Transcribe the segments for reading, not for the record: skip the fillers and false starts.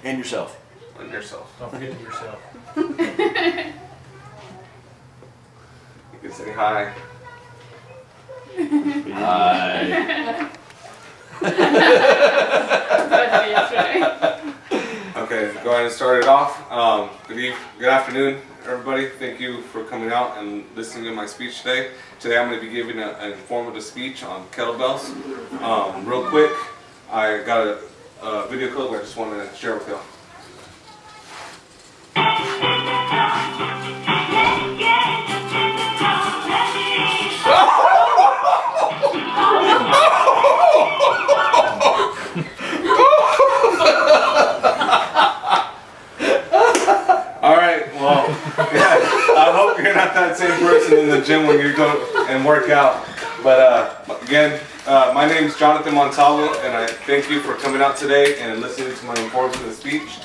And yourself. And yourself. Don't forget to yourself. You can say hi. Hi. Okay, go ahead and start it off. Good afternoon, everybody. Thank you for coming out and listening to my speech today. Today I'm going to be giving an informative speech on kettlebells. Real quick, I got a video clip I just wanted to share with y'all. Alright, well, yeah, I hope you're not that same person in the gym when you go and work out. But again, my name is Jonathan Montalvo, and I thank you for coming out today and listening to my informative speech.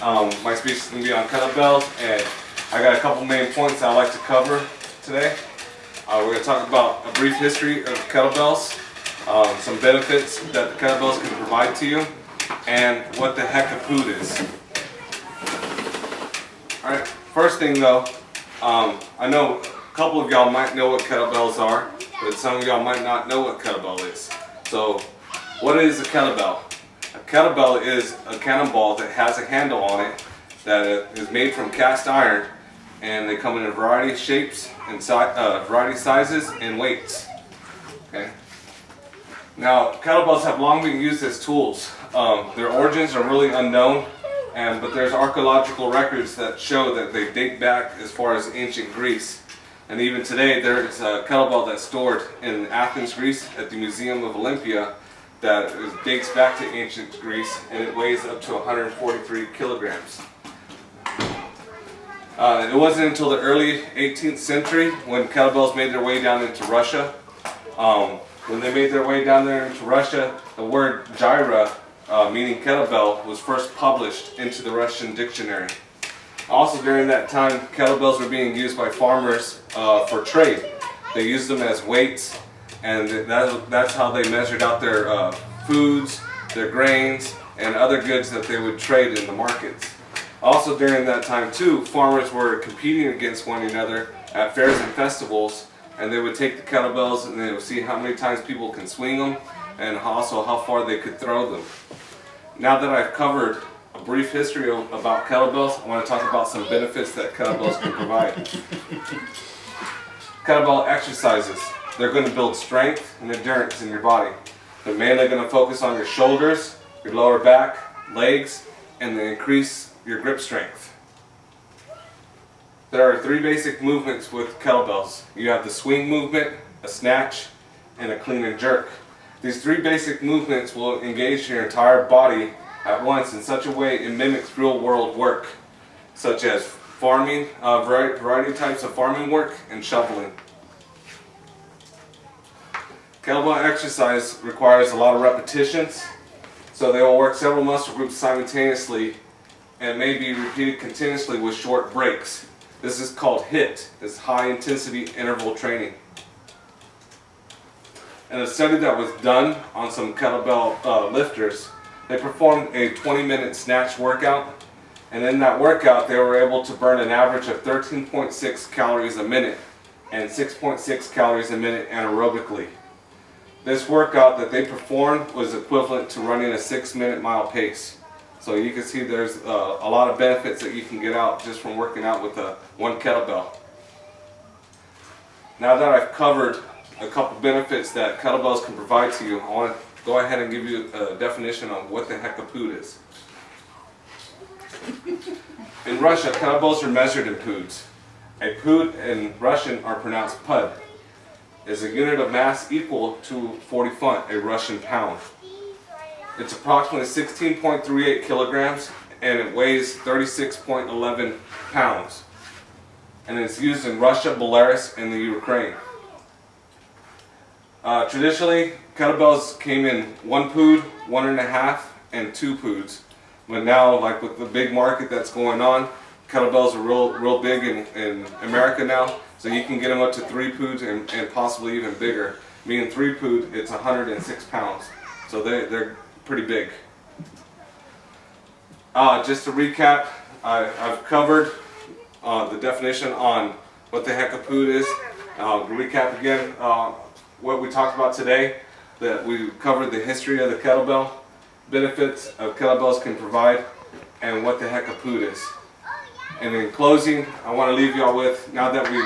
My speech is going to be on kettlebells, and I got a couple main points I'd like to cover today. We're going to talk about a brief history of kettlebells, some benefits that the kettlebells can provide to you, and what the heck a pood is. Alright, first thing though, I know a couple of y'all might know what kettlebells are, but some of y'all might not know what kettlebell is. So, what is a kettlebell? A kettlebell is a cannonball that has a handle on it that is made from cast iron, and they come in a variety of shapes and variety of sizes and weights. Okay. Now, kettlebells have long been used as tools. Their origins are really unknown, but there's archaeological records that show that they date back as far as ancient Greece. And even today, there's a kettlebell that's stored in Athens, Greece, at the Museum of Olympia that dates back to ancient Greece, and it weighs up to 143 kilograms. It wasn't until the early 18th century when kettlebells made their way down into Russia. When they made their way down there into Russia, the word gyra, meaning kettlebell, was first published into the Russian dictionary. Also during that time, kettlebells were being used by farmers for trade. They used them as weights, and that's how they measured out their foods, their grains, and other goods that they would trade in the markets. Also during that time too, farmers were competing against one another at fairs and festivals, and they would take the kettlebells and they would see how many times people can swing them, and also how far they could throw them. Now that I've covered a brief history about kettlebells, I want to talk about some benefits that kettlebells can provide. Kettlebell exercises. They're going to build strength and endurance in your body. They're mainly going to focus on your shoulders, your lower back, legs, and they increase your grip strength. There are three basic movements with kettlebells. You have the swing movement, a snatch, and a clean and jerk. These three basic movements will engage your entire body at once in such a way it mimics real world work, such as farming, variety types of farming work, and shoveling. Kettlebell exercise requires a lot of repetitions, so they will work several muscle groups simultaneously and may be repeated continuously with short breaks. This is called HIIT, it's high intensity interval training. In a study that was done on some kettlebell lifters, they performed a 20-minute snatch workout, and in that workout they were able to burn an average of 13.6 calories a minute and 6.6 calories a minute anaerobically. This workout that they performed was equivalent to running a 6-minute mile pace. So you can see there's a lot of benefits that you can get out just from working out with one kettlebell. Now that I've covered a couple benefits that kettlebells can provide to you, I want to go ahead and give you a definition on what the heck a pood is. In Russia, kettlebells are measured in poods. A pood in Russian are pronounced pud. Is a unit of mass equal to 40 font, a Russian pound. It's approximately 16.38 kilograms and it weighs 36.11 pounds. And it's used in Russia, Belarus, and the Ukraine. Traditionally, kettlebells came in 1 pood, 1.5, and 2 poods. But now, like with the big market that's going on, kettlebells are real big in America now. So you can get them up to 3 poods and possibly even bigger. Being 3 pood, it's 106 pounds. So they're pretty big. Just to recap, I've covered the definition on what the heck a pood is. To recap again what we talked about today, that we covered the history of the kettlebell, benefits of kettlebells can provide, and what the heck a pood is. And in closing, I want to leave y'all with, now that you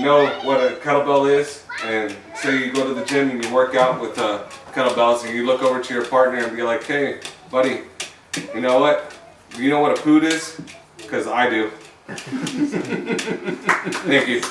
know what a kettlebell is, and say you go to the gym and you work out with kettlebells, and you look over to your partner and be like, hey buddy, you know what? Do you know what a pood is? Because I do. Thank you.